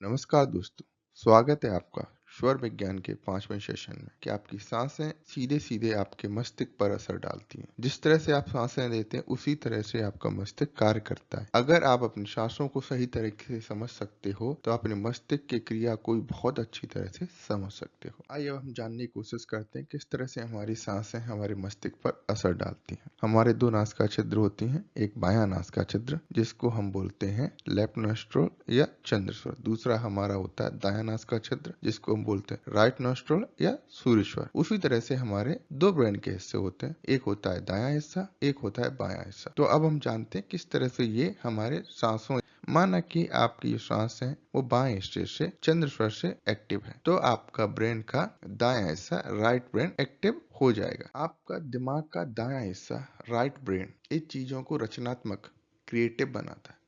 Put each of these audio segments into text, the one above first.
नमस्कार दोस्तों, स्वागत है आपका स्वर विज्ञान के 5वें सेशन में कि आपकी सांसें सीधे सीधे आपके मस्तिष्क पर असर डालती हैं। जिस तरह से आप सांसें लेते हैं उसी तरह से आपका मस्तिष्क कार्य करता है। अगर आप अपनी सांसों को सही तरीके से समझ सकते हो तो अपने मस्तिष्क की क्रिया को भी बहुत अच्छी तरह से समझ सकते हो। आइए अब हम जानने की कोशिश करते हैं किस तरह से हमारी सांसें हमारे मस्तिष्क पर असर डालती हैं। हमारे दो नासिका छिद्र होती हैं, एक बायां नासिका छिद्र जिसको हम बोलते हैं लेफ्ट नॉस्ट्रल या चंद्र स्वर, दूसरा हमारा होता है दायां नासिका छिद्र जिसको हम बोलते हैं राइट नॉस्ट्रल या सूर्य स्वर। उसी तरह से हमारे दो ब्रेन के हिस्से होते हैं, एक होता है दायां हिस्सा, एक होता है बायां हिस्सा। तो अब हम जानते हैं किस तरह से ये हमारे सांसों, माना कि आपकी जो सांस है वो बाएं हिस्से से चंद्र स्वर से एक्टिव है तो आपका ब्रेन का दायां हिस्सा राइट ब्रेन एक्टिव हो जाएगा। आपका दिमाग का दायां हिस्सा राइट ब्रेन इन चीजों को रचनात्मक क्रिएटिव बनाता है,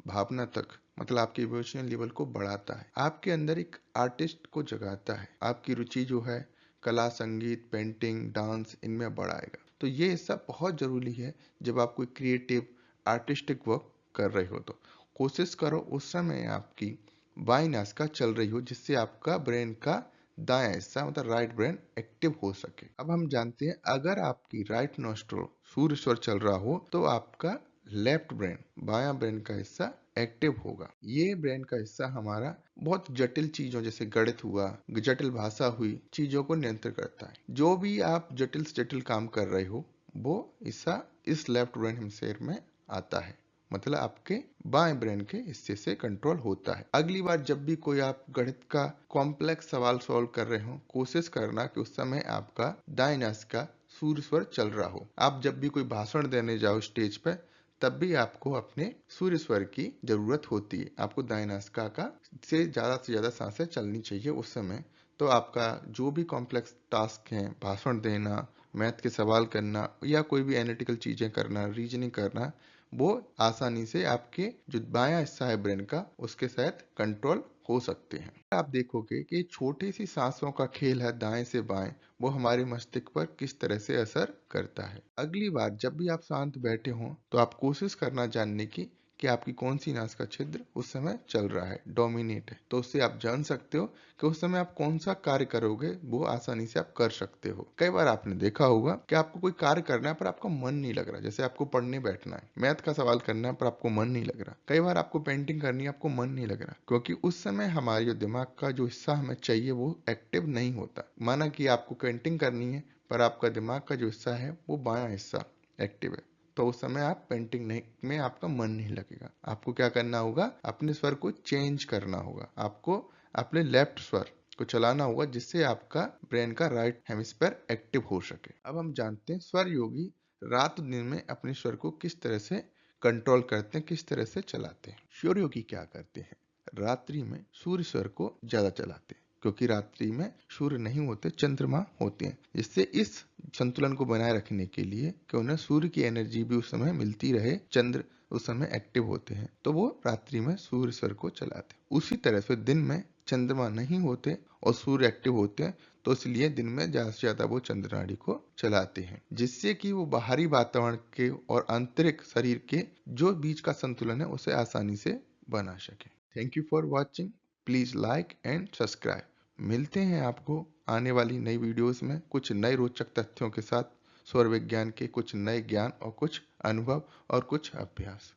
भावनात्मक मतलब आपके इमोशनल लेवल को बढ़ाता है, आपके अंदर एक आर्टिस्ट को जगाता है, आपकी रुचि जो है कला, संगीत, पेंटिंग, डांस इनमें बढ़ाएगा। तो ये हिस्सा बहुत जरूरी है जब आप कोई क्रिएटिव आर्टिस्टिक वर्क कर रहे हो। तो कोशिश करो उस समय आपकी बाईं नासिका चल रही हो जिससे आपका ब्रेन का दायां हिस्सा मतलब राइट ब्रेन एक्टिव हो सके। अब हम जानते हैं अगर आपकी राइट नॉस्ट्रल सूर्य स्वर चल रहा हो तो आपका लेफ्ट ब्रेन बायां ब्रेन का हिस्सा एक्टिव होगा। ये ब्रेन का हिस्सा हमारा बहुत जटिल चीजों जैसे गणित हुआ, जटिल भाषा हुई, चीजों को नियंत्रित करता है। जो भी आप जटिल से जटिल काम कर रहे हो वो हिस्सा इस लेफ्ट ब्रेन हेमिस्फीयर में आता है, मतलब आपके बाएं ब्रेन के हिस्से से कंट्रोल होता है। अगली बार जब भी कोई आप गणित का कॉम्प्लेक्स सवाल सॉल्व कर रहे हो कोशिश करना कि उस समय आपका दाएं नासिका सूर्य स्वर चल रहा हो। आप जब भी कोई भाषण देने जाओ स्टेज पे तब भी आपको अपने सूर्य स्वर की जरूरत होती है। आपको दाएं नासिका का से ज्यादा सांसें चलनी चाहिए उस समय। तो आपका जो भी कॉम्प्लेक्स टास्क है, भाषण देना, मैथ के सवाल करना या कोई भी एनालिटिकल चीजें करना, रीजनिंग करना, वो आसानी से आपके जो बायां हिस्सा है ब्रेन का उसके साथ कंट्रोल हो सकते हैं। आप देखोगे कि छोटी सी सांसों का खेल है दाएं से बाएं, वो हमारे मस्तिष्क पर किस तरह से असर करता है। अगली बार जब भी आप शांत बैठे हों तो आप कोशिश करना जानने की कि आपकी कौन सी नासिका छिद्र उस समय चल रहा है, डोमिनेट है। तो उससे आप जान सकते हो कि उस समय आप कौन सा कार्य करोगे, वो आसानी से आप कर सकते हो। कई बार आपने देखा होगा कि आपको कोई कार्य करना है पर आपका मन नहीं लग रहा, जैसे आपको पढ़ने बैठना है, मैथ का सवाल करना है पर आपको मन नहीं लग रहा। कई बार आपको पेंटिंग करनी है, आपको मन नहीं लग रहा, क्योंकि उस समय हमारे जो दिमाग का जो हिस्सा हमें चाहिए वो एक्टिव नहीं होता। माना कि आपको पेंटिंग करनी है पर आपका दिमाग का जो हिस्सा है वो बायां हिस्सा एक्टिव है, तो उस समय आप पेंटिंग नहीं में आपका मन नहीं लगेगा। आपको क्या करना होगा, अपने स्वर को चेंज करना होगा, आपको अपने लेफ्ट स्वर को चलाना होगा जिससे आपका ब्रेन का राइट हेमिस्फीयर एक्टिव हो सके। अब हम जानते हैं स्वर योगी रात दिन में अपने स्वर को किस तरह से कंट्रोल करते हैं, किस तरह से चलाते हैं। स्वर योगी क्या करते हैं, रात्रि में सूर्य स्वर को ज्यादा चलाते हैं क्योंकि रात्रि में सूर्य नहीं होते, चंद्रमा होते हैं, जिससे इस संतुलन को बनाए रखने के लिए कि उन्हें सूर्य की एनर्जी भी उस समय मिलती रहे, चंद्र उस समय एक्टिव होते हैं तो वो रात्रि में सूर्य स्वर को चलाते हैं। उसी तरह से दिन में चंद्रमा नहीं होते और सूर्य एक्टिव होते हैं तो इसलिए दिन में ज्यादा से ज्यादा वो चंद्र नाड़ी को चलाते हैं, जिससे कि वो बाहरी वातावरण के और आंतरिक शरीर के जो बीच का संतुलन है उसे आसानी से बना सके। Thank you for watching, please like and subscribe. मिलते हैं आपको आने वाली नई वीडियोस में कुछ नए रोचक तथ्यों के साथ, स्वर विज्ञान के कुछ नए ज्ञान और कुछ अनुभव और कुछ अभ्यास।